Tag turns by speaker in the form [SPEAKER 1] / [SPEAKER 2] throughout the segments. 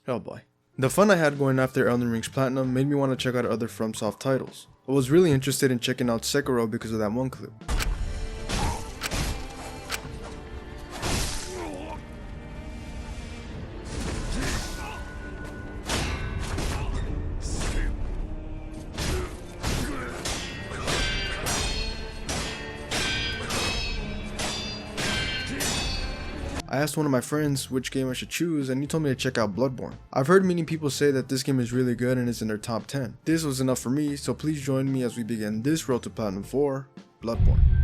[SPEAKER 1] Oh boy. The fun I had going after Elden Ring's Platinum made me want to check out other FromSoft titles. I was really interested in checking out Sekiro because of that one clip. I asked one of my friends which game I should choose and he told me to check out Bloodborne. I've heard many people say that this game is really good and is in their top 10. This was enough for me, so please join me as we begin this road to Platinum 4, Bloodborne.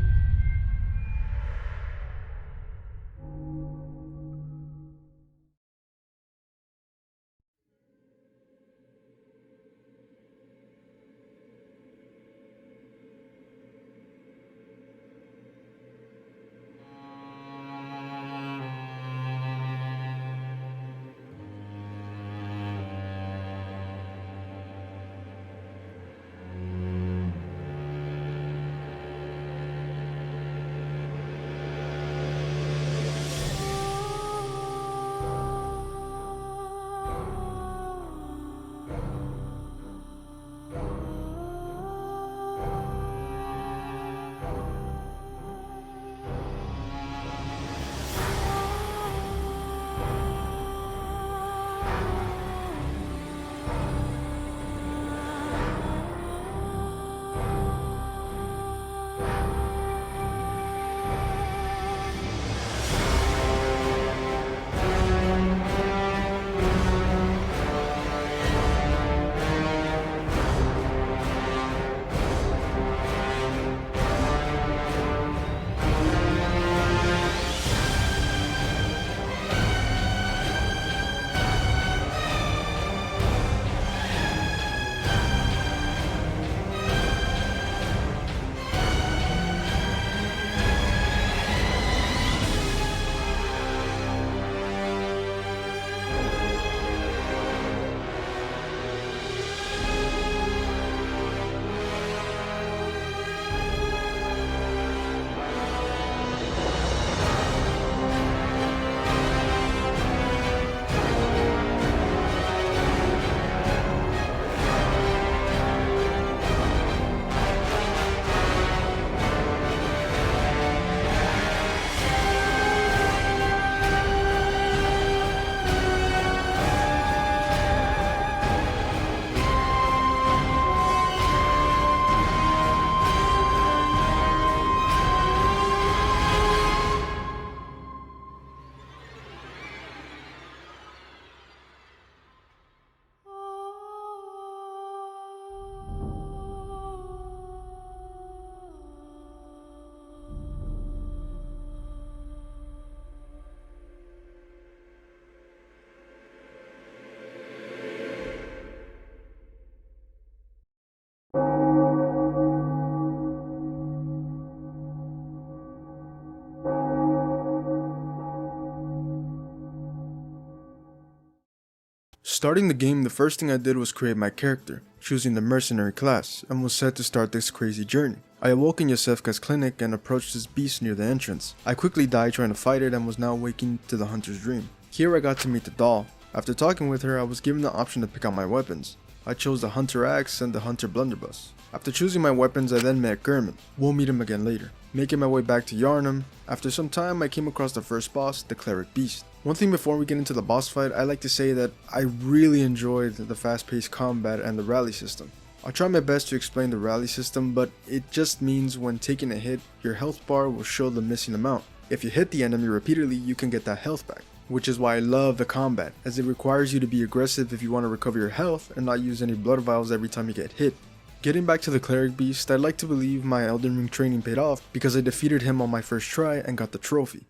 [SPEAKER 1] Starting the game, the first thing I did was create my character, choosing the mercenary class, and was set to start this crazy journey. I awoke in Yosefka's clinic and approached this beast near the entrance. I quickly died trying to fight it and was now awaking to the hunter's dream. Here I got to meet the doll. After talking with her, I was given the option to pick out my weapons. I chose the hunter axe and the hunter blunderbuss. After choosing my weapons, I then met Gurman. We'll meet him again later. Making my way back to Yharnam, after some time I came across the first boss, the cleric beast. One thing before we get into the boss fight, I like to say that I really enjoyed the fast-paced combat and the rally system. I'll try my best to explain the rally system, but it just means when taking a hit, your health bar will show the missing amount. If you hit the enemy repeatedly, you can get that health back. Which is why I love the combat, as it requires you to be aggressive if you want to recover your health and not use any blood vials every time you get hit. Getting back to the cleric beast, I'd like to believe my Elden Ring training paid off because I defeated him on my first try and got the trophy.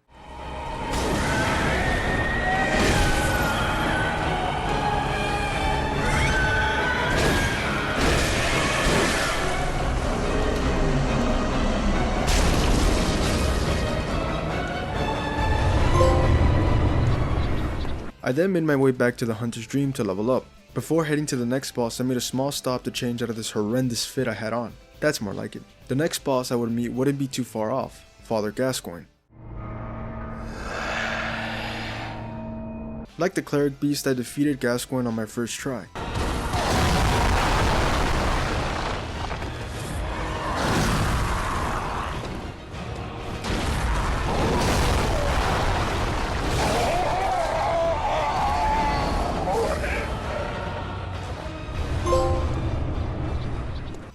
[SPEAKER 1] I then made my way back to the Hunter's Dream to level up. Before heading to the next boss, I made a small stop to change out of this horrendous fit I had on. That's more like it. The next boss I would meet wouldn't be too far off, Father Gascoigne. Like the cleric beast, I defeated Gascoigne on my first try.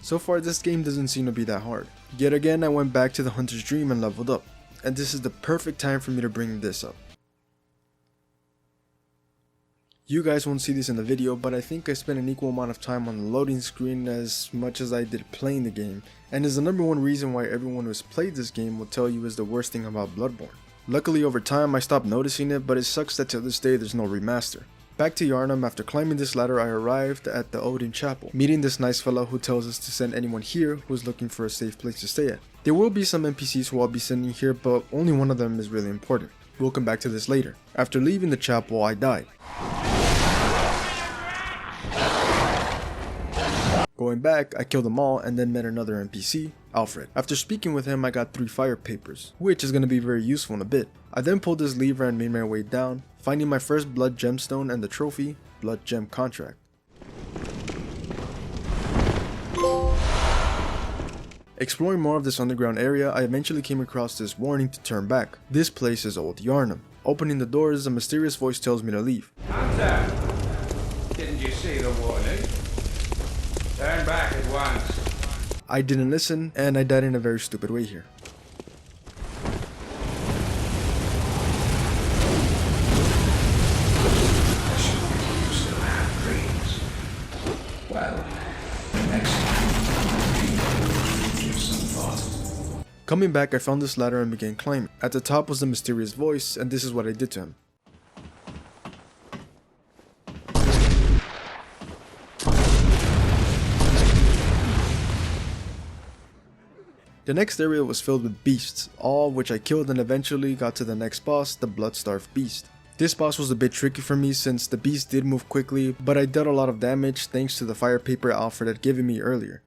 [SPEAKER 1] So far this game doesn't seem to be that hard. Yet again I went back to the Hunter's Dream and leveled up, and this is the perfect time for me to bring this up. You guys won't see this in the video, but I think I spent an equal amount of time on the loading screen as much as I did playing the game, and is the number one reason why everyone who has played this game will tell you is the worst thing about Bloodborne. Luckily over time I stopped noticing it, but it sucks that to this day there's no remaster. Back to Yharnam, after climbing this ladder I arrived at the Odin Chapel, meeting this nice fella who tells us to send anyone here who is looking for a safe place to stay at. There will be some NPCs who I'll be sending here, but only one of them is really important. We'll come back to this later. After leaving the chapel I died. Going back, I killed them all and then met another NPC, Alfred. After speaking with him I got 3 fire papers, which is going to be very useful in a bit. I then pulled this lever and made my way down, finding my first blood gemstone and the trophy, Blood Gem Contract. Exploring more of this underground area, I eventually came across this warning to turn back. This place is Old Yharnam. Opening the doors, a mysterious voice tells me to leave.
[SPEAKER 2] Hunter, didn't you see the warning? Turn back at once.
[SPEAKER 1] I didn't listen, and I died in a very stupid way here.
[SPEAKER 2] Well, next time, give some thought.
[SPEAKER 1] Coming back, I found this ladder and began climbing. At the top was the mysterious voice, and this is what I did to him. The next area was filled with beasts, all which I killed and eventually got to the next boss, the Blood-Starved Beast. This boss was a bit tricky for me since the beast did move quickly, but I dealt a lot of damage thanks to the fire paper Alfred had given me earlier.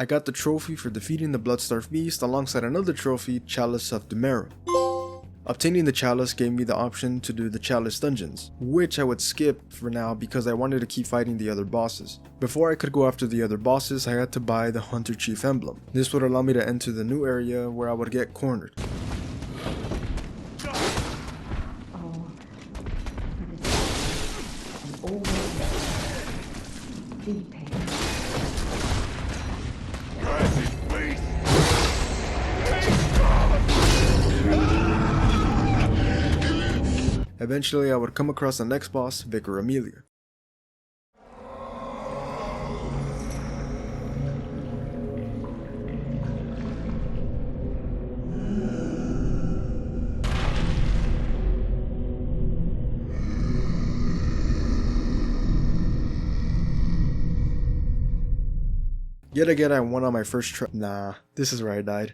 [SPEAKER 1] I got the trophy for defeating the Blood-Starved Beast alongside another trophy, Chalice of Demera. Obtaining the Chalice gave me the option to do the Chalice dungeons, which I would skip for now because I wanted to keep fighting the other bosses. Before I could go after the other bosses, I had to buy the Hunter Chief emblem. This would allow me to enter the new area where I would get cornered. Eventually I would come across the next boss, Vicar Amelia. Yet again I won on my first try. Nah, this is where I died.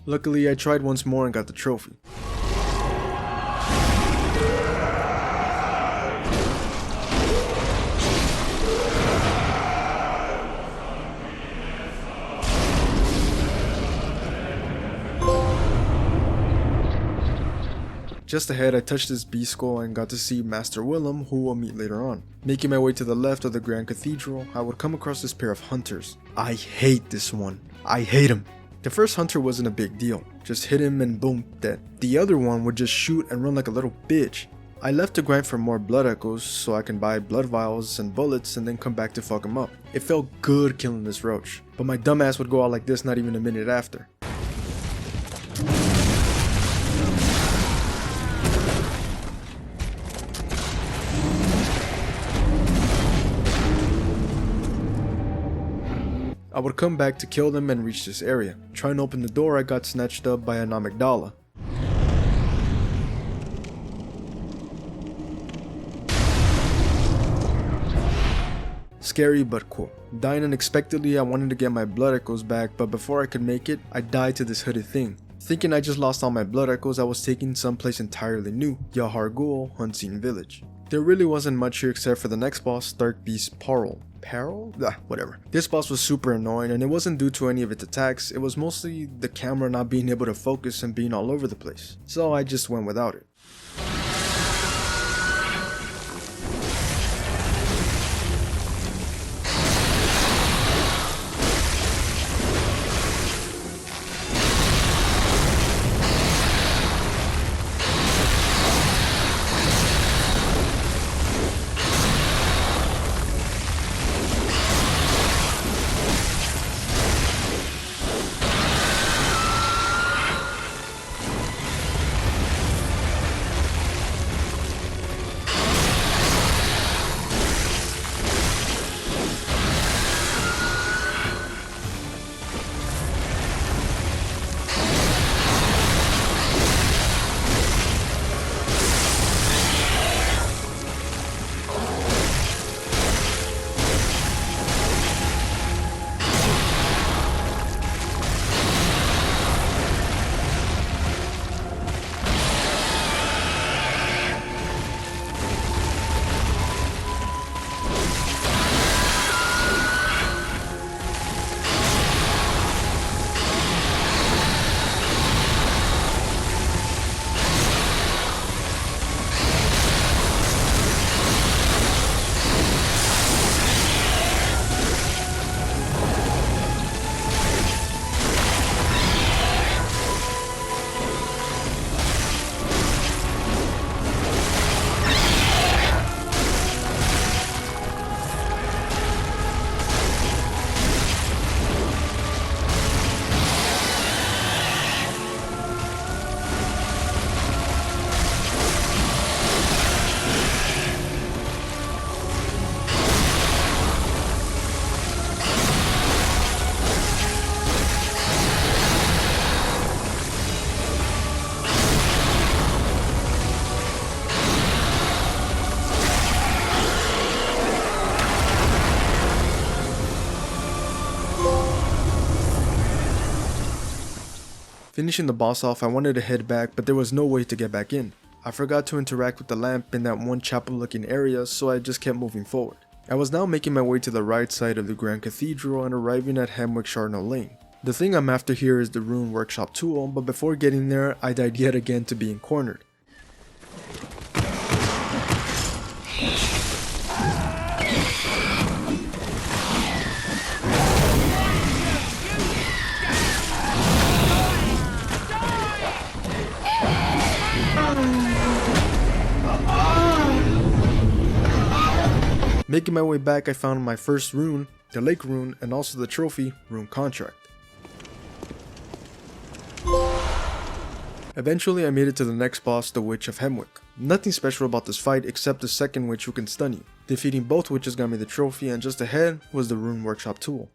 [SPEAKER 1] Luckily I tried once more and got the trophy. Just ahead I touched this beast skull and got to see Master Willem, who we'll meet later on. Making my way to the left of the Grand Cathedral, I would come across this pair of hunters. I hate this one. I hate him. The first hunter wasn't a big deal, just hit him and boom, dead. The other one would just shoot and run like a little bitch. I left to grind for more blood echoes so I can buy blood vials and bullets and then come back to fuck him up. It felt good killing this roach, but my dumbass would go out like this not even a minute after. I would come back to kill them and reach this area. Trying to open the door, I got snatched up by an amygdala. Scary but cool. Dying unexpectedly, I wanted to get my blood echoes back, but before I could make it, I died to this hooded thing. Thinking I just lost all my blood echoes, I was taken someplace entirely new, Yahar Ghul, Unseen Village. There really wasn't much here except for the next boss, Dark Beast Parl. Parl? Whatever. This boss was super annoying and it wasn't due to any of its attacks, it was mostly the camera not being able to focus and being all over the place. So I just went without it. Finishing the boss off, I wanted to head back, but there was no way to get back in. I forgot to interact with the lamp in that one chapel looking area, so I just kept moving forward. I was now making my way to the right side of the Grand Cathedral and arriving at Hemwick Charnel Lane. The thing I'm after here is the Rune Workshop tool, but before getting there, I died yet again to being cornered. Making my way back, I found my first rune, the lake rune, and also the trophy, rune contract. Eventually I made it to the next boss, the Witch of Hemwick. Nothing special about this fight except the second witch who can stun you. Defeating both witches got me the trophy, and just ahead was the rune workshop tool.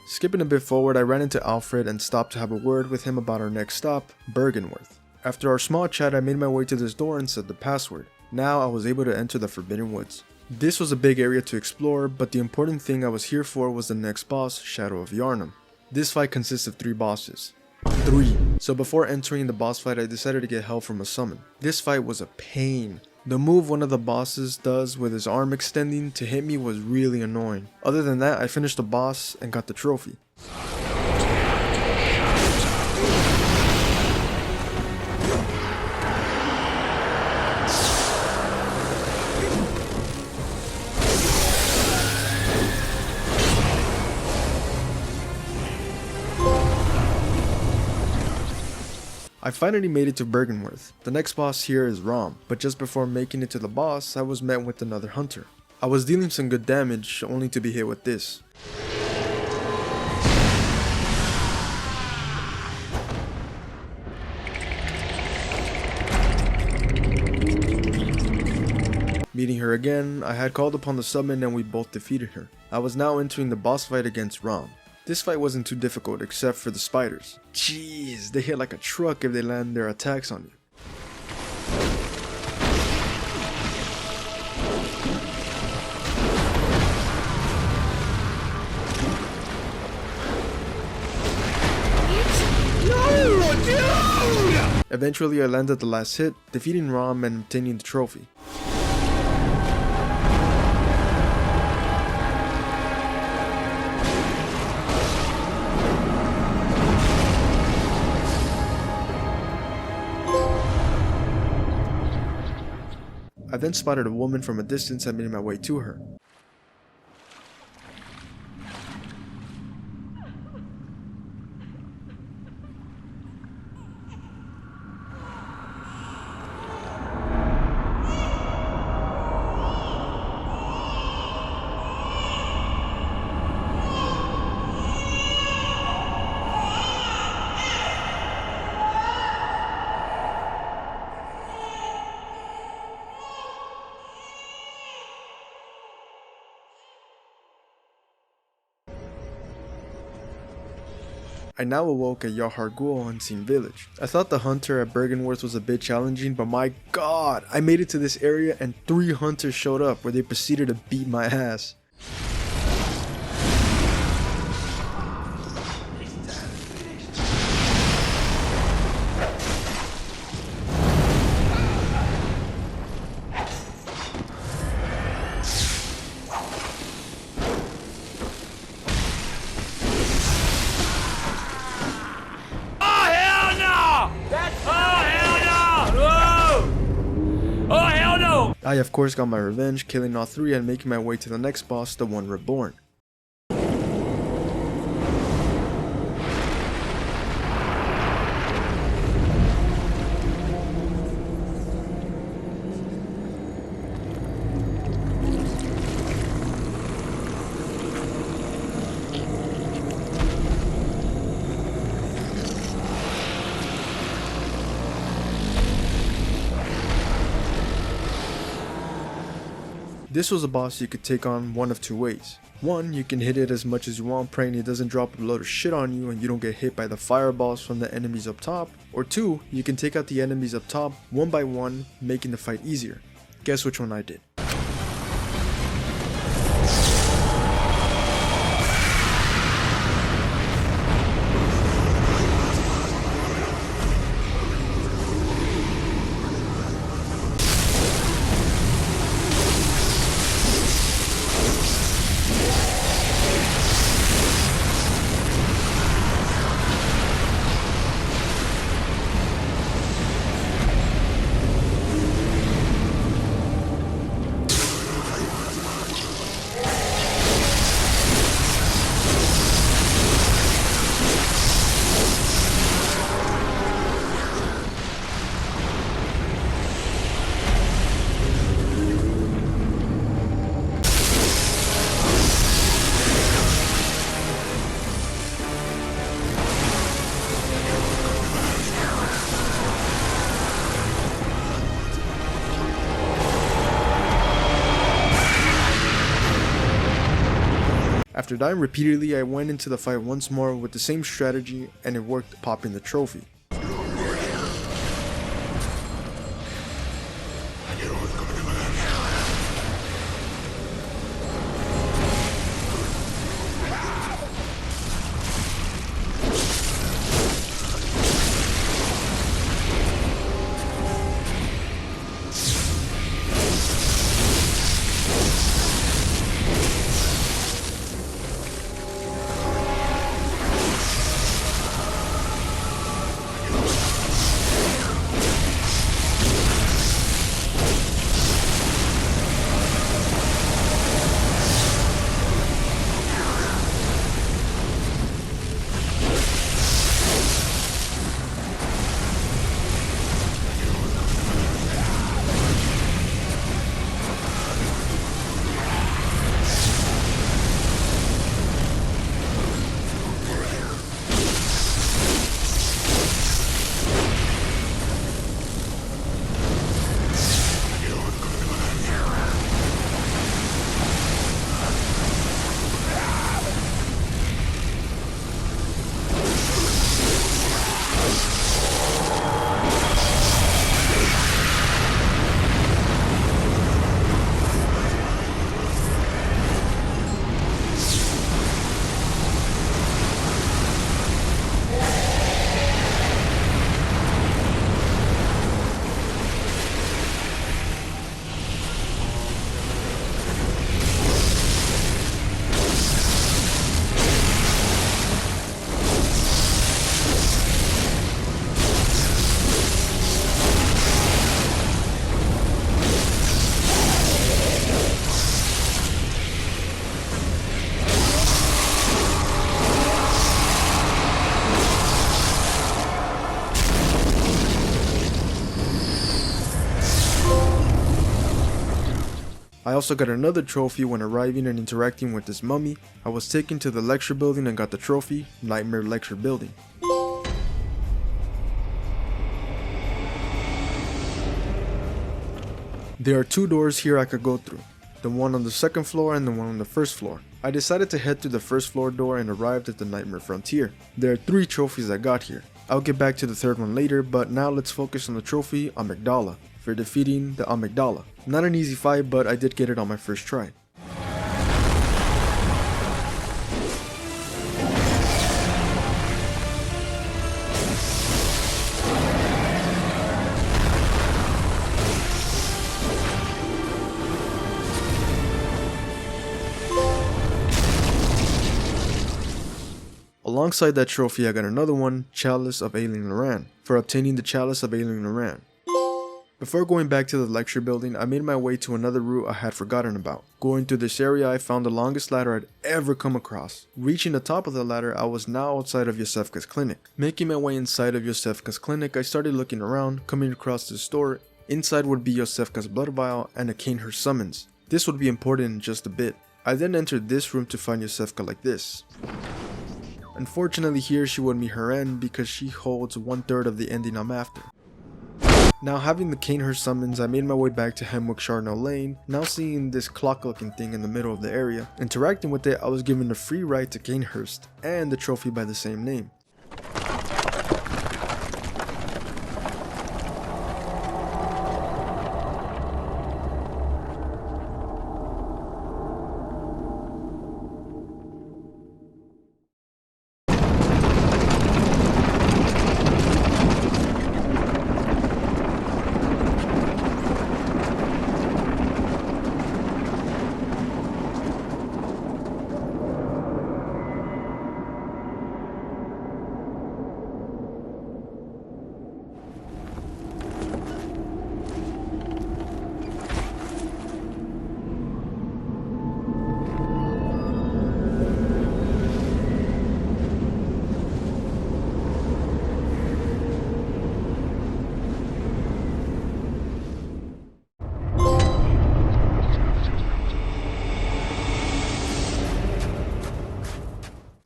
[SPEAKER 1] Skipping a bit forward, I ran into Alfred and stopped to have a word with him about our next stop, Bergenworth. After our small chat, I made my way to this door and said the password. Now I was able to enter the Forbidden Woods. This was a big area to explore, but the important thing I was here for was the next boss, Shadow of Yharnam. This fight consists of 3 bosses. 3. So before entering the boss fight, I decided to get help from a summon. This fight was a pain. The move one of the bosses does with his arm extending to hit me was really annoying. Other than that, I finished the boss and got the trophy. I finally made it to Bergenworth. The next boss here is Rom, but just before making it to the boss, I was met with another hunter. I was dealing some good damage, only to be hit with this. Meeting her again, I had called upon the summon and we both defeated her. I was now entering the boss fight against Rom. This fight wasn't too difficult except for the spiders. Jeez, they hit like a truck if they land their attacks on you. Eventually I landed the last hit, defeating Rom and obtaining the trophy. I then spotted a woman from a distance and made my way to her. I now awoke at Yahar Ghul Unseen Village. I thought the hunter at Bergenworth was a bit challenging, but my god, I made it to this area and 3 hunters showed up where they proceeded to beat my ass. I of course got my revenge, killing all 3 and making my way to the next boss, the one reborn. This was a boss you could take on one of 2 ways. 1, you can hit it as much as you want, praying it doesn't drop a load of shit on you and you don't get hit by the fireballs from the enemies up top. Or 2, you can take out the enemies up top one by one, making the fight easier. Guess which one I did. After dying repeatedly, I went into the fight once more with the same strategy and it worked, popping the trophy. I also got another trophy when arriving and interacting with this mummy. I was taken to the lecture building and got the trophy, Nightmare Lecture Building. There are two doors here I could go through, the one on the second floor and the one on the first floor. I decided to head through the first floor door and arrived at the Nightmare Frontier. There are 3 trophies I got here. I'll get back to the third one later, but now let's focus on the trophy Amygdala for defeating the Amygdala. Not an easy fight, but I did get it on my first try. Alongside that trophy, I got another one, Chalice of Alien Loran, for obtaining the Chalice of Alien Loran. Before going back to the lecture building, I made my way to another route I had forgotten about. Going through this area, I found the longest ladder I'd ever come across. Reaching the top of the ladder, I was now outside of Yosefka's clinic. Making my way inside of Yosefka's clinic, I started looking around, coming across this door. Inside would be Yosefka's blood vial and a Canehurst summons. This would be important in just a bit. I then entered this room to find Yosefka like this. Unfortunately, here she would meet her end because she holds 1/3 of the ending I'm after. Now having the Canehurst summons, I made my way back to Hemwick Charnel Lane, now seeing this clock looking thing in the middle of the area. Interacting with it, I was given a free ride to Canehurst, and the trophy by the same name.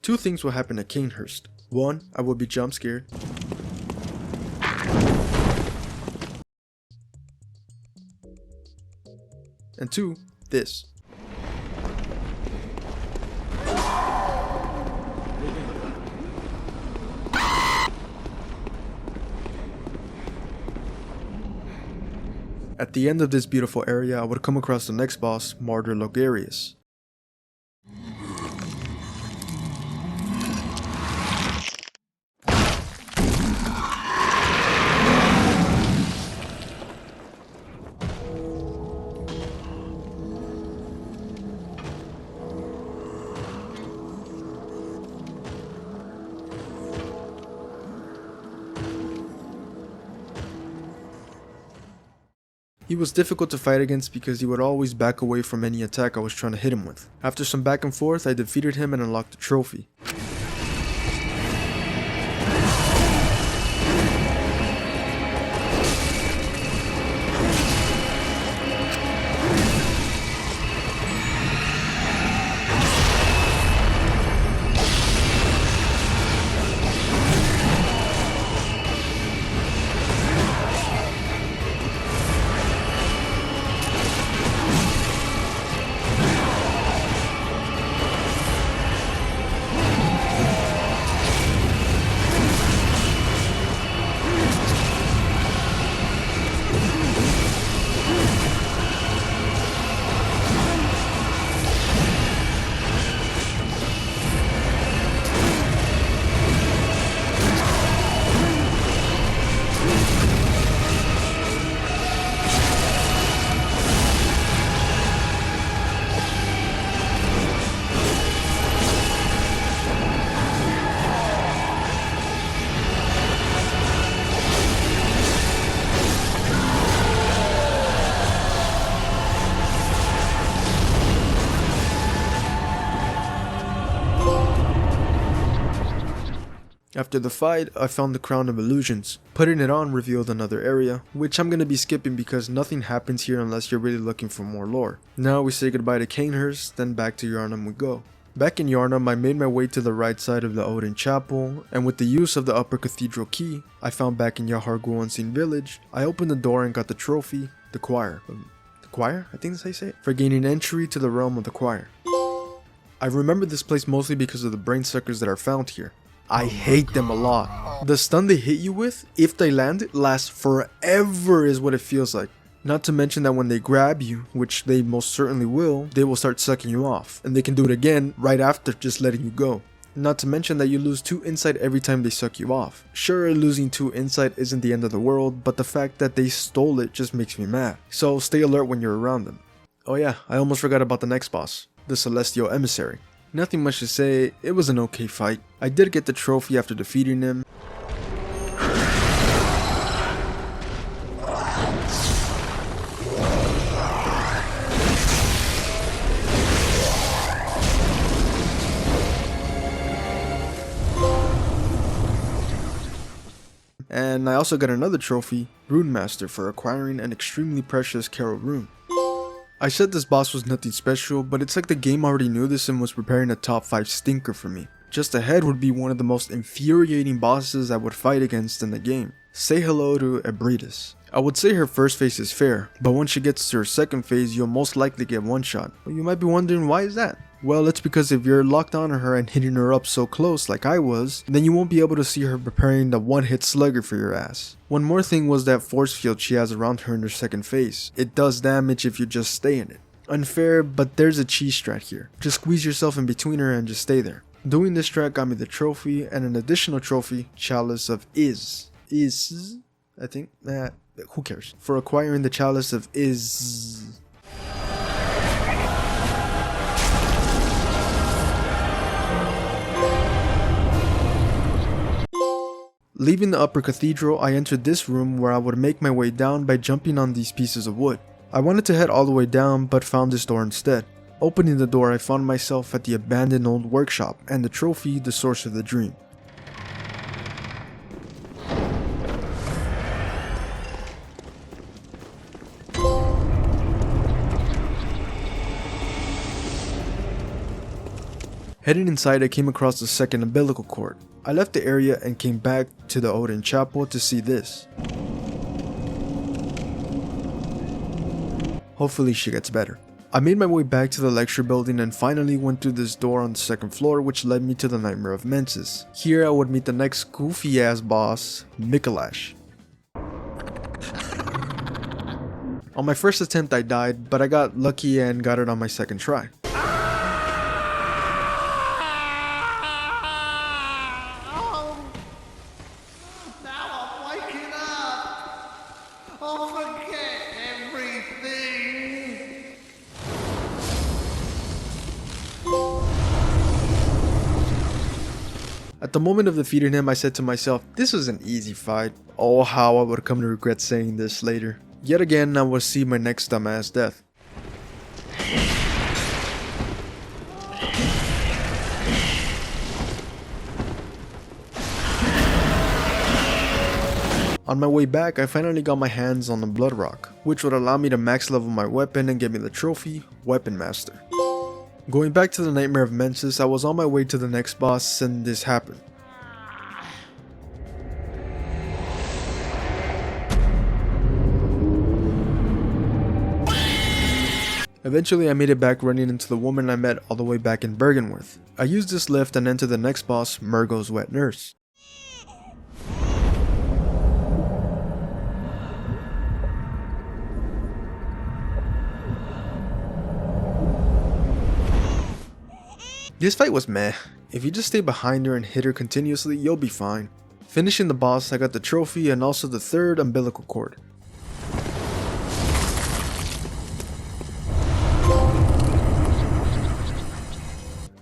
[SPEAKER 1] Two things will happen at Canehurst. One, I will be jump scared. And two, this. At the end of this beautiful area, I would come across the next boss, Martyr Logarius. He was difficult to fight against because he would always back away from any attack I was trying to hit him with. After some back and forth, I defeated him and unlocked the trophy. After the fight, I found the Crown of Illusions. Putting it on revealed another area, which I'm gonna be skipping because nothing happens here unless you're really looking for more lore. Now we say goodbye to Canehurst, then back to Yharnam we go. Back in Yharnam, I made my way to the right side of the Odin Chapel, and with the use of the upper cathedral key I found back in FooLy.InSane village, I opened the door and got the trophy, the choir. The choir? I think that's how you say it? For gaining entry to the realm of the choir. I remember this place mostly because of the brain suckers that are found here. I hate them a lot. The stun they hit you with, if they land, lasts forever is what it feels like. Not to mention that when they grab you, which they most certainly will, they will start sucking you off. And they can do it again right after just letting you go. Not to mention that you lose 2 insight every time they suck you off. Sure, losing 2 insight isn't the end of the world, but the fact that they stole it just makes me mad. So stay alert when you're around them. Oh yeah, I almost forgot about the next boss, the Celestial Emissary. Nothing much to say, it was an okay fight. I did get the trophy after defeating him. And I also got another trophy, Rune Master, for acquiring an extremely precious Karo rune. I said this boss was nothing special, but it's like the game already knew this and was preparing a top 5 stinker for me. Just ahead would be one of the most infuriating bosses I would fight against in the game. Say hello to Ebrides. I would say her first phase is fair, but once she gets to her second phase, you'll most likely get one shot. Well, you might be wondering, why is that? Well, it's because if you're locked onto her and hitting her up so close like I was, then you won't be able to see her preparing the one-hit slugger for your ass. One more thing was that force field she has around her in her second phase. It does damage if you just stay in it. Unfair, but there's a cheese strat here. Just squeeze yourself in between her and just stay there. Doing this strat got me the trophy and an additional trophy, Chalice of Is, I think, who cares? For acquiring the Chalice of Is. Leaving the upper cathedral, I entered this room where I would make my way down by jumping on these pieces of wood. I wanted to head all the way down but found this door instead. Opening the door, I found myself at the abandoned old workshop and the trophy, the source of the dream. Heading inside, I came across the second umbilical cord. I left the area and came back to the Odin Chapel to see this. Hopefully she gets better. I made my way back to the lecture building and finally went through this door on the second floor, which led me to the Nightmare of Mensis. Here I would meet the next goofy ass boss, Mikolash. On my first attempt I died, but I got lucky and got it on my second try. At the moment of defeating him, I said to myself, this was an easy fight. Oh, how I would come to regret saying this later. Yet again, I would see my next dumbass death. On my way back, I finally got my hands on the Blood Rock, which would allow me to max level my weapon and get me the trophy, Weapon Master. Going back to the Nightmare of Mensis, I was on my way to the next boss and this happened. Eventually I made it back running into the woman I met all the way back in Bergenworth. I used this lift and entered the next boss, Murgo's Wet Nurse. This fight was meh. If you just stay behind her and hit her continuously, you'll be fine. Finishing the boss, I got the trophy and also the third umbilical cord.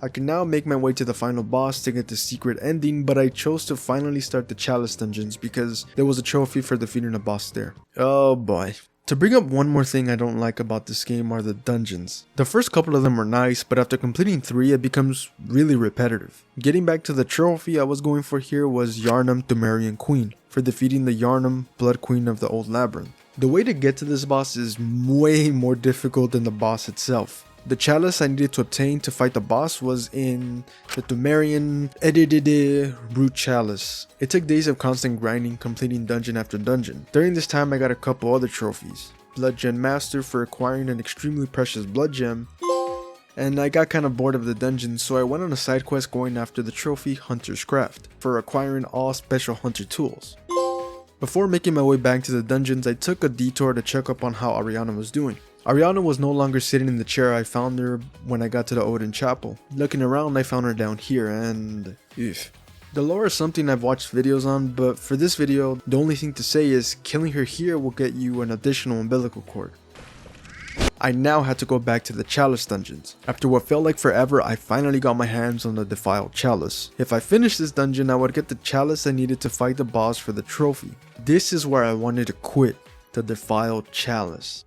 [SPEAKER 1] I can now make my way to the final boss to get the secret ending, but I chose to finally start the Chalice dungeons because there was a trophy for defeating the boss there. Oh boy. To bring up one more thing I don't like about this game are the dungeons. The first couple of them are nice, but after completing 3 it becomes really repetitive. Getting back to the trophy I was going for here was Yharnam Thumerian Queen, for defeating the Yharnam Blood Queen of the Old Labyrinth. The way to get to this boss is way more difficult than the boss itself. The chalice I needed to obtain to fight the boss was in the Thumerian Root Chalice. It took days of constant grinding, completing dungeon after dungeon. During this time I got a couple other trophies. Blood Gem Master for acquiring an extremely precious blood gem, and I got kinda bored of the dungeon, so I went on a side quest going after the trophy Hunter's Craft for acquiring all special hunter tools. Before making my way back to the dungeons, I took a detour to check up on how Ariana was doing. Ariana was no longer sitting in the chair I found her when I got to the Odin Chapel. Looking around I found her down here and... oof. The lore is something I've watched videos on, but for this video, the only thing to say is killing her here will get you an additional umbilical cord. I now had to go back to the Chalice dungeons. After what felt like forever, I finally got my hands on the Defiled Chalice. If I finished this dungeon, I would get the Chalice I needed to fight the boss for the trophy. This is where I wanted to quit, the Defiled Chalice.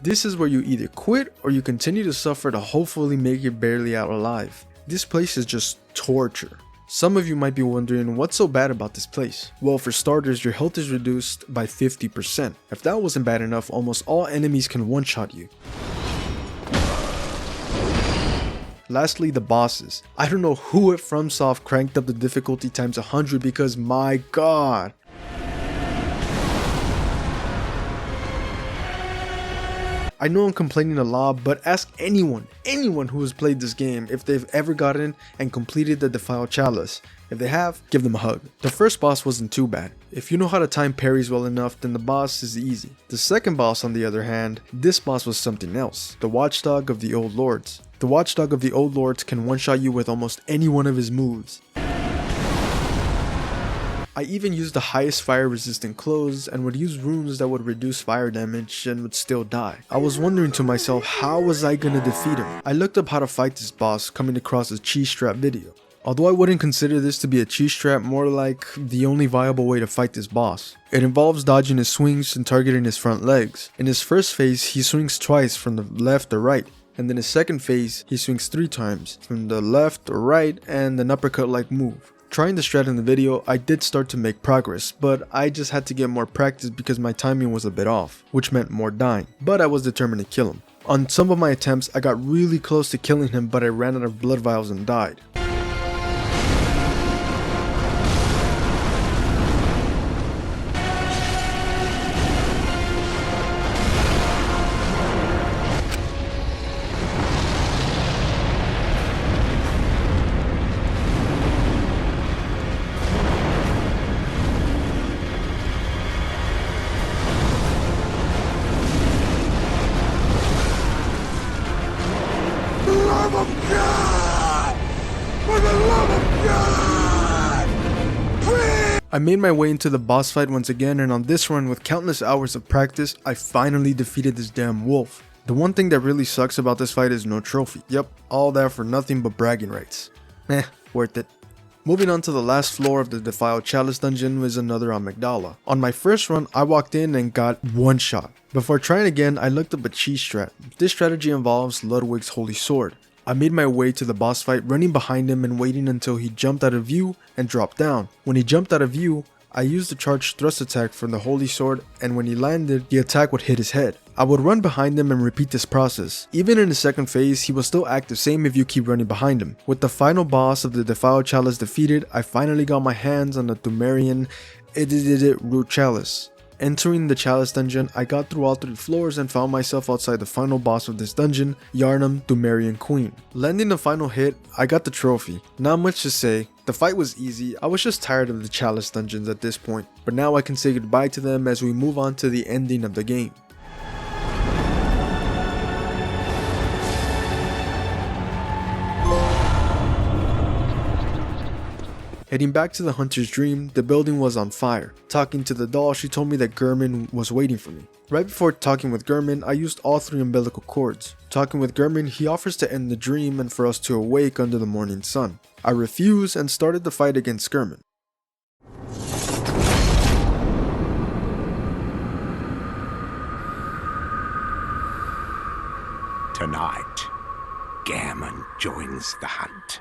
[SPEAKER 1] This is where you either quit or you continue to suffer to hopefully make it barely out alive. This place is just torture. Some of you might be wondering what's so bad about this place. Well, for starters, your health is reduced by 50%. If that wasn't bad enough, almost all enemies can one-shot you. Lastly, the bosses. I don't know who at FromSoft cranked up the difficulty times 100 because my god. I know I'm complaining a lot, but ask anyone who has played this game if they've ever gotten and completed the Defiled Chalice. If they have, give them a hug. The first boss wasn't too bad. If you know how to time parries well enough, then the boss is easy. The second boss, on the other hand, this boss was something else. The Watchdog of the Old Lords. The Watchdog of the Old Lords can one-shot you with almost any one of his moves. I even used the highest fire resistant clothes and would use runes that would reduce fire damage and would still die. I was wondering to myself, how was I gonna defeat him? I looked up how to fight this boss, coming across a cheese trap video. Although I wouldn't consider this to be a cheese trap, more like the only viable way to fight this boss. It involves dodging his swings and targeting his front legs. In his first phase, he swings twice from the left or right. And then his second phase, he swings 3 times from the left or right and an uppercut like move. Trying the strat in the video, I did start to make progress, but I just had to get more practice because my timing was a bit off, which meant more dying, but I was determined to kill him. On some of my attempts, I got really close to killing him, but I ran out of blood vials and died. I made my way into the boss fight once again, and on this run with countless hours of practice, I finally defeated this damn wolf. The one thing that really sucks about this fight is no trophy. Yep, all that for nothing but bragging rights. Worth it. Moving on to the last floor of the Defiled Chalice dungeon was another amygdala. On my first run, I walked in and got one shot. Before trying again, I looked up a cheese strat. This strategy involves Ludwig's Holy Sword. I made my way to the boss fight, running behind him and waiting until he jumped out of view and dropped down. When he jumped out of view, I used the charged thrust attack from the Holy Sword, and when he landed, the attack would hit his head. I would run behind him and repeat this process. Even in the second phase, he will still act the same if you keep running behind him. With the final boss of the Defiled Chalice defeated, I finally got my hands on the Dumerian Root Chalice. Entering the Chalice dungeon, I got through all 3 floors and found myself outside the final boss of this dungeon, Yharnam Dumerian Queen. Landing the final hit, I got the trophy. Not much to say. The fight was easy. I was just tired of the Chalice dungeons at this point, but now I can say goodbye to them as we move on to the ending of the game. Heading back to the Hunter's Dream, the building was on fire. Talking to the doll, she told me that Gurman was waiting for me. Right before talking with Gurman, I used all 3 umbilical cords. Talking with Gurman, he offers to end the dream and for us to awake under the morning sun. I refuse and started the fight against Gurman.
[SPEAKER 3] Tonight, Gammon joins the hunt.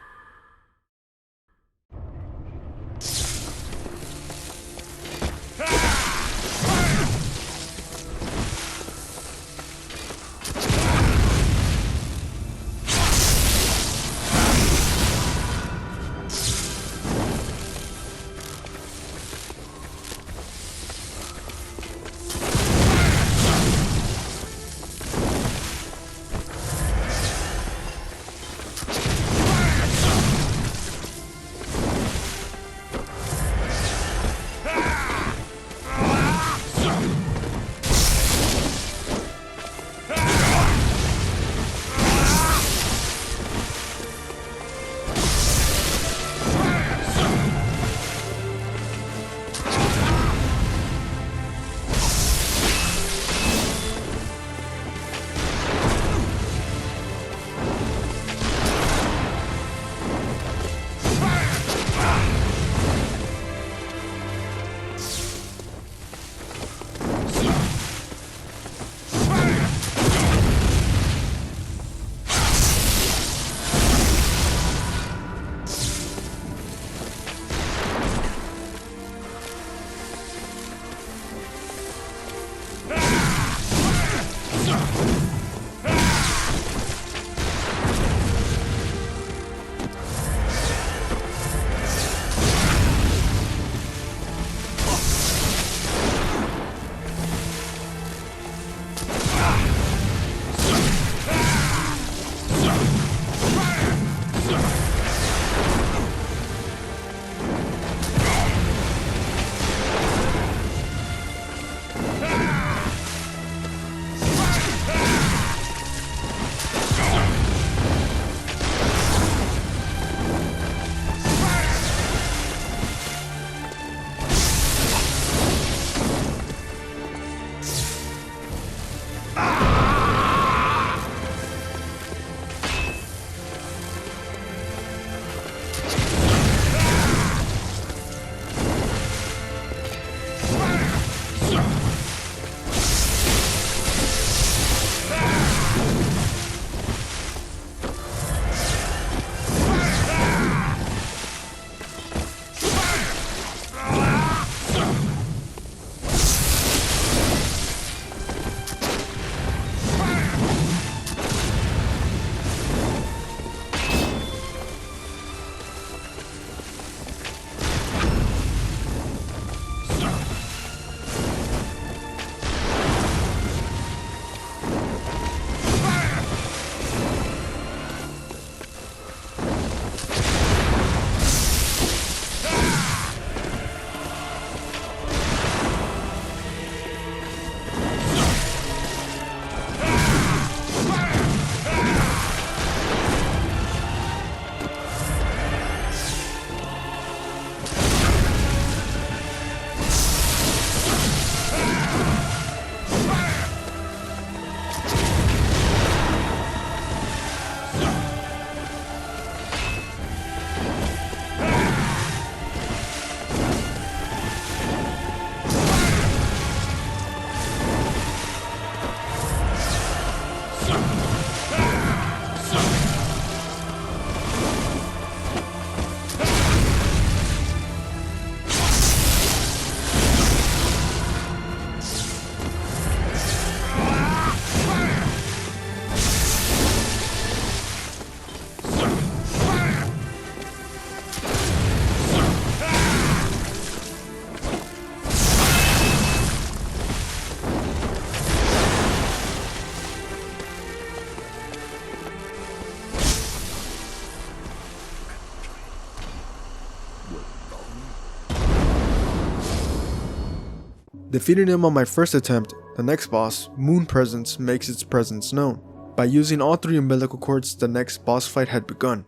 [SPEAKER 1] Defeating him on my first attempt, the next boss, Moon Presence, makes its presence known. By using all 3 umbilical cords, the next boss fight had begun.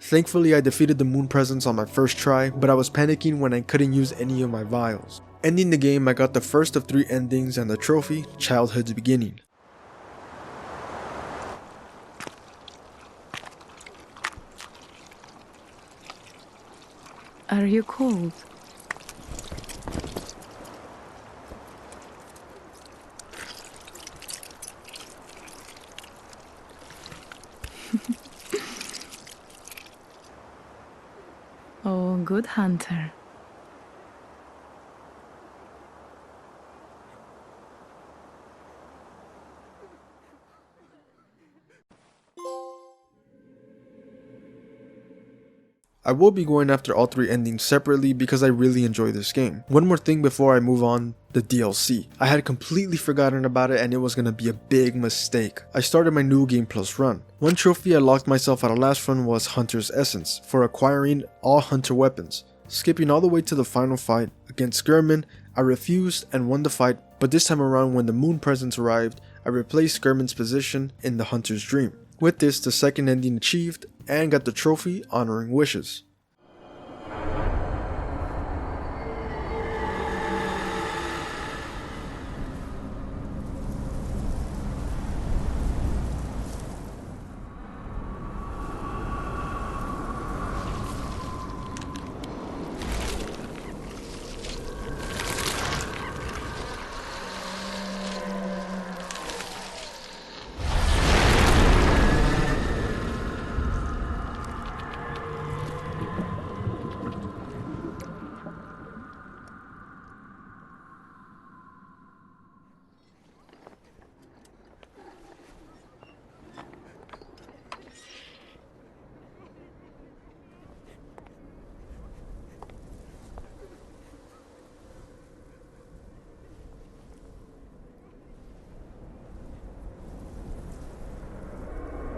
[SPEAKER 1] Thankfully, I defeated the Moon Presence on my first try, but I was panicking when I couldn't use any of my vials. Ending the game, I got the first of 3 endings and the trophy, Childhood's Beginning.
[SPEAKER 4] Are you cold? Oh, good hunter.
[SPEAKER 1] I will be going after all 3 endings separately because I really enjoy this game. One more thing before I move on, the DLC. I had completely forgotten about it and it was gonna be a big mistake. I started my New Game Plus run. One trophy I locked myself at a last run was Hunter's Essence for acquiring all Hunter weapons. Skipping all the way to the final fight against Skirman, I refused and won the fight, but this time around when the Moon Presence arrived, I replaced Skirman's position in the Hunter's Dream. With this, the second ending achieved, and got the trophy honoring wishes.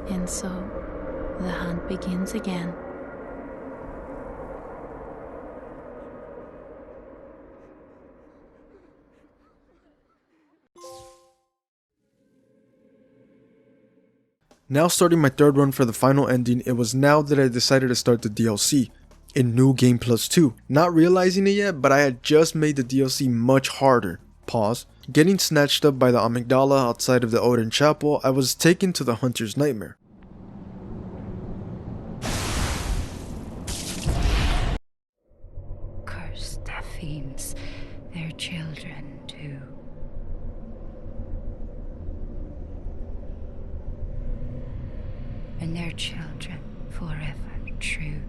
[SPEAKER 4] And so, the hunt begins again.
[SPEAKER 1] Now starting my third run for the final ending, it was now that I decided to start the DLC. In New Game Plus 2, not realizing it yet, but I had just made the DLC much harder. Pause. Getting snatched up by the amygdala outside of the Odin Chapel, I was taken to the Hunter's Nightmare.
[SPEAKER 5] Cursed fiends, their children too. And their children forever true.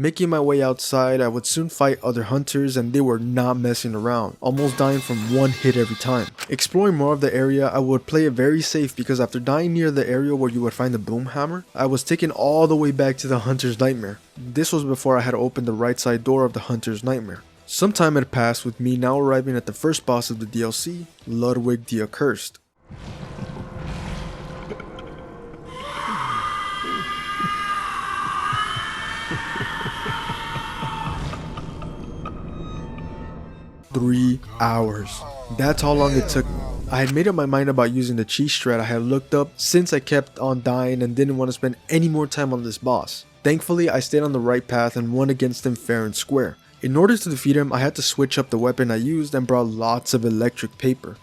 [SPEAKER 1] Making my way outside, I would soon fight other hunters and they were not messing around, almost dying from one hit every time. Exploring more of the area, I would play it very safe because after dying near the area where you would find the boom hammer, I was taken all the way back to the Hunter's Nightmare. This was before I had opened the right side door of the Hunter's Nightmare. Some time had passed with me now arriving at the first boss of the DLC, Ludwig the Accursed. Three hours. That's how long it took me. I had made up my mind about using the cheese strat I had looked up since I kept on dying and didn't want to spend any more time on this boss. Thankfully, I stayed on the right path and won against him fair and square. In order to defeat him, I had to switch up the weapon I used and brought lots of electric paper.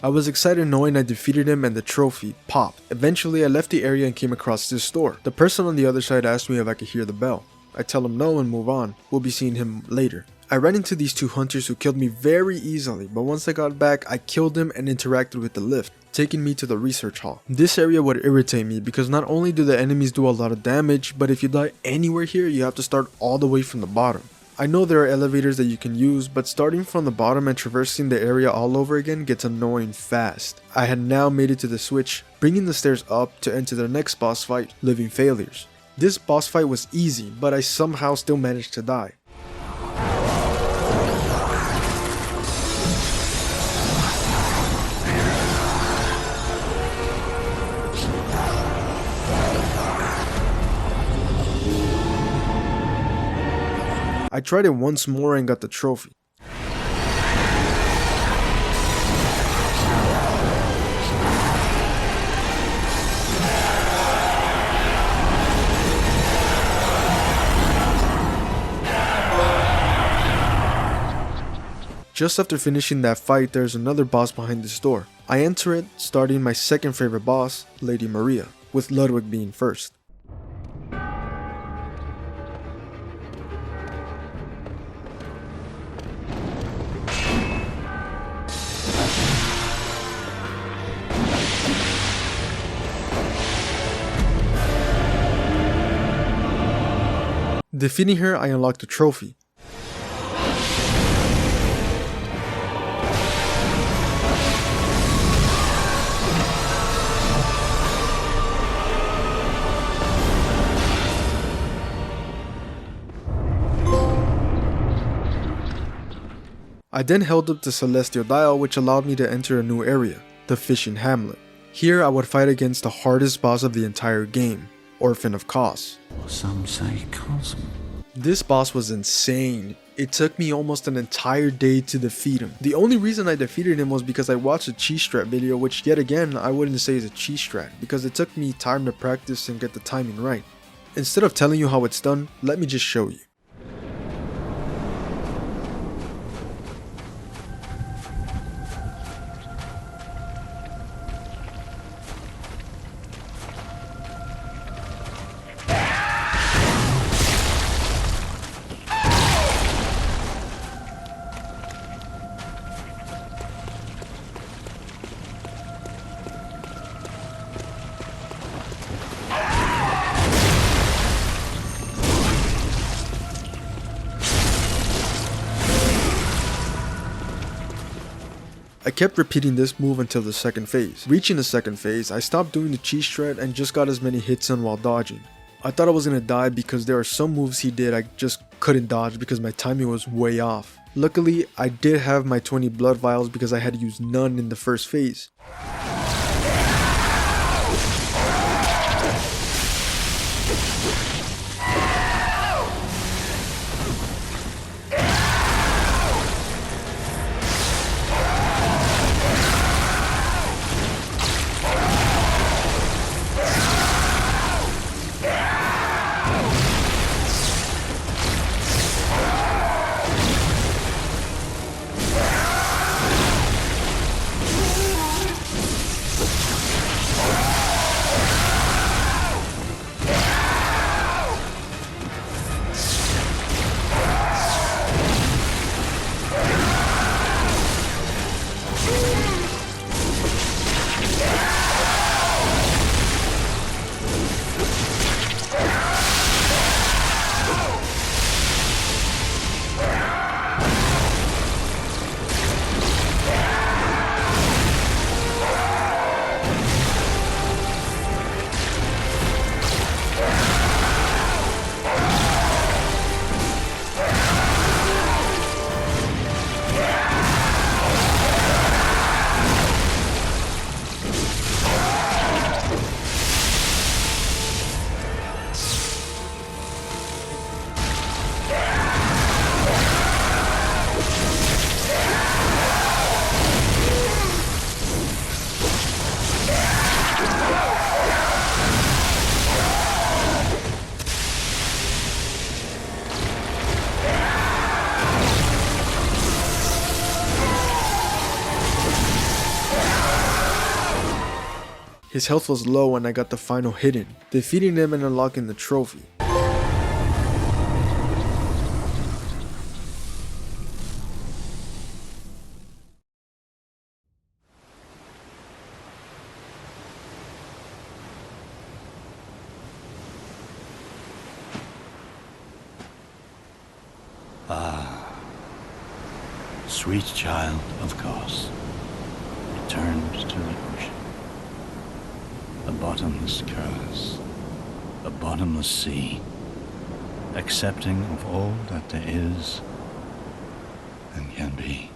[SPEAKER 1] I was excited knowing I defeated him and the trophy popped. Eventually I left the area and came across this store. The person on the other side asked me if I could hear the bell. I tell him no and move on. We'll be seeing him later. I ran into these two hunters who killed me very easily, but once I got back I killed them and interacted with the lift, taking me to the research hall. This area would irritate me because not only do the enemies do a lot of damage, but if you die anywhere here you have to start all the way from the bottom. I know there are elevators that you can use, but starting from the bottom and traversing the area all over again gets annoying fast. I had now made it to the switch, bringing the stairs up to enter the next boss fight, Living Failures. This boss fight was easy, but I somehow still managed to die. I tried it once more and got the trophy. Just after finishing that fight, there's another boss behind this door. I enter it, starting my second favorite boss, Lady Maria, with Ludwig being first. Defeating her, I unlocked a trophy. I then held up the Celestial Dial, which allowed me to enter a new area, the Fishing Hamlet. Here I would fight against the hardest boss of the entire game, Orphan of Kos.
[SPEAKER 6] Some say Cosm.
[SPEAKER 1] This boss was insane. It took me almost an entire day to defeat him. The only reason I defeated him was because I watched a cheese strat video, which yet again I wouldn't say is a cheese strat, because it took me time to practice and get the timing right. Instead of telling you how it's done, let me just show you. I kept repeating this move until the second phase. Reaching the second phase, I stopped doing the cheese shred and just got as many hits in while dodging. I thought I was gonna die because there are some moves he did I just couldn't dodge because my timing was way off. Luckily, I did have my 20 blood vials because I had used none in the first phase. His health was low and I got the final hit in, defeating him and unlocking the trophy.
[SPEAKER 6] Sweet child of Kos, returned to the ocean. A bottomless curse, a bottomless sea, accepting of all that there is and can be.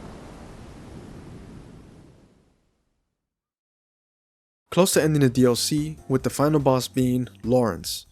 [SPEAKER 1] Close to ending the DLC, with the final boss being Lawrence.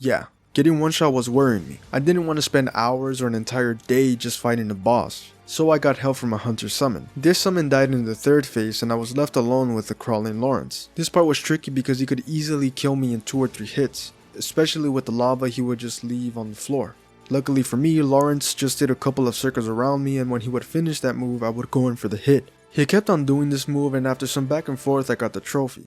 [SPEAKER 1] Yeah, getting one shot was worrying me. I didn't want to spend hours or an entire day just fighting the boss, so I got help from a hunter summon. This summon died in the third phase and I was left alone with the crawling Lawrence. This part was tricky because he could easily kill me in 2 or 3 hits, especially with the lava he would just leave on the floor. Luckily for me, Lawrence just did a couple of circles around me, and when he would finish that move, I would go in for the hit. He kept on doing this move, and after some back and forth, I got the trophy.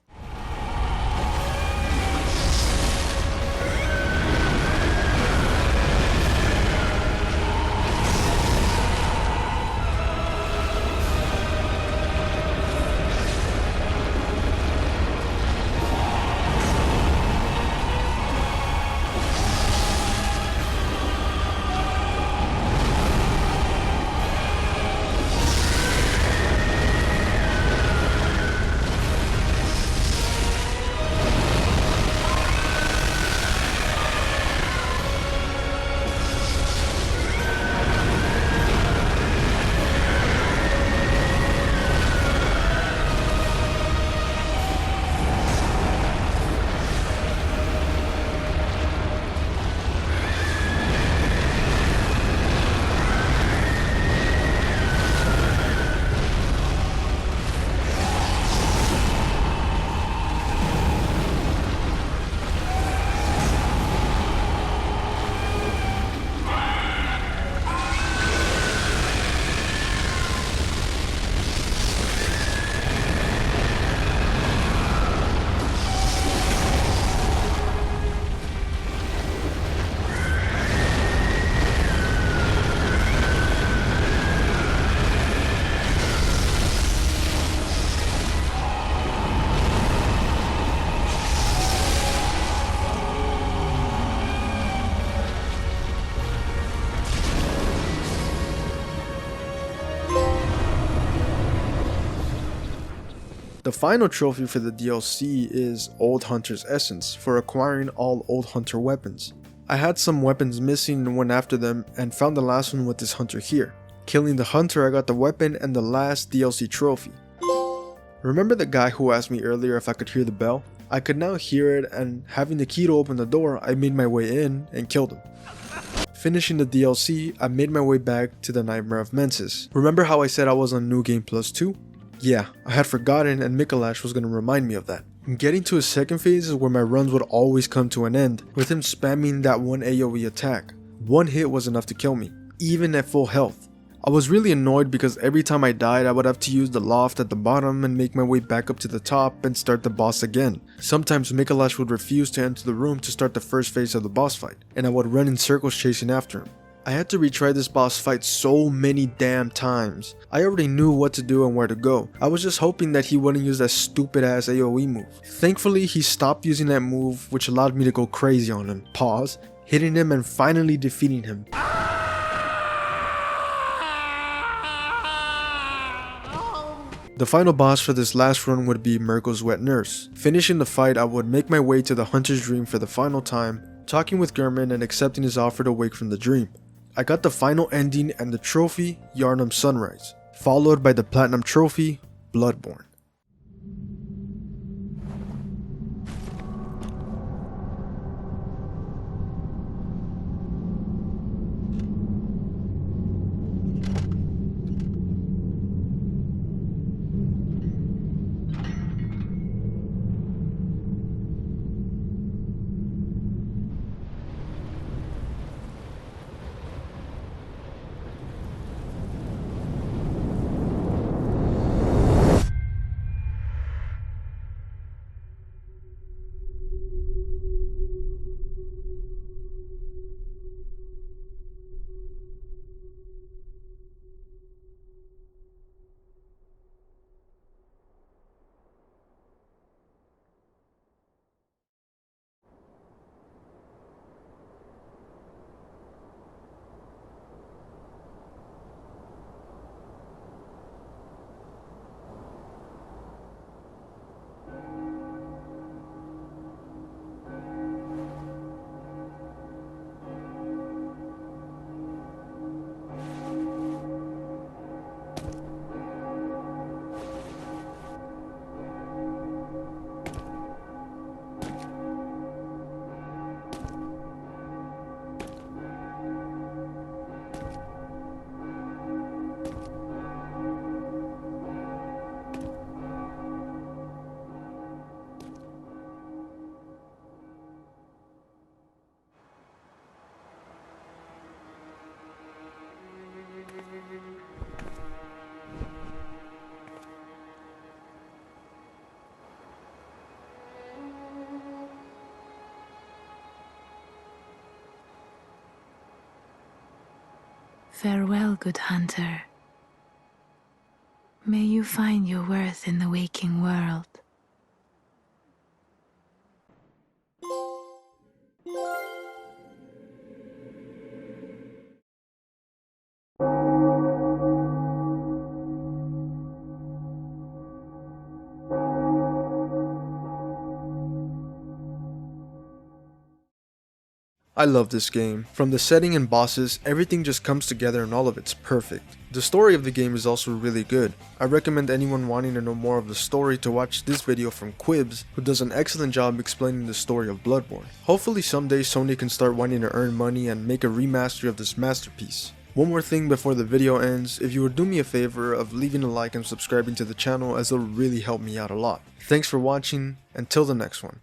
[SPEAKER 1] The final trophy for the DLC is Old Hunter's Essence for acquiring all Old Hunter weapons. I had some weapons missing and went after them and found the last one with this hunter here. Killing the hunter, I got the weapon and the last DLC trophy. Remember the guy who asked me earlier if I could hear the bell? I could now hear it, and having the key to open the door, I made my way in and killed him. Finishing the DLC, I made my way back to the Nightmare of Mensis. Remember how I said I was on New Game Plus 2? Yeah, I had forgotten, and Mikolash was going to remind me of that. Getting to his second phase is where my runs would always come to an end, with him spamming that one AoE attack. One hit was enough to kill me, even at full health. I was really annoyed because every time I died I would have to use the loft at the bottom and make my way back up to the top and start the boss again. Sometimes Mikolash would refuse to enter the room to start the first phase of the boss fight, and I would run in circles chasing after him. I had to retry this boss fight so many damn times. I already knew what to do and where to go. I was just hoping that he wouldn't use that stupid ass AoE move. Thankfully he stopped using that move, which allowed me to go crazy on him, pause, hitting him and finally defeating him. The final boss for this last run would be Mirko's wet nurse. Finishing the fight, I would make my way to the Hunter's Dream for the final time, talking with German and accepting his offer to wake from the dream. I got the final ending and the trophy, Yharnam Sunrise, followed by the Platinum Trophy, Bloodborne.
[SPEAKER 4] Farewell, good hunter. May you find your worth in the waking world.
[SPEAKER 1] I love this game. From the setting and bosses, everything just comes together and all of it's perfect. The story of the game is also really good. I recommend anyone wanting to know more of the story to watch this video from Quibs, who does an excellent job explaining the story of Bloodborne. Hopefully someday Sony can start wanting to earn money and make a remaster of this masterpiece. One more thing before the video ends, if you would do me a favor of leaving a like and subscribing to the channel, as it'll really help me out a lot. Thanks for watching, until the next one.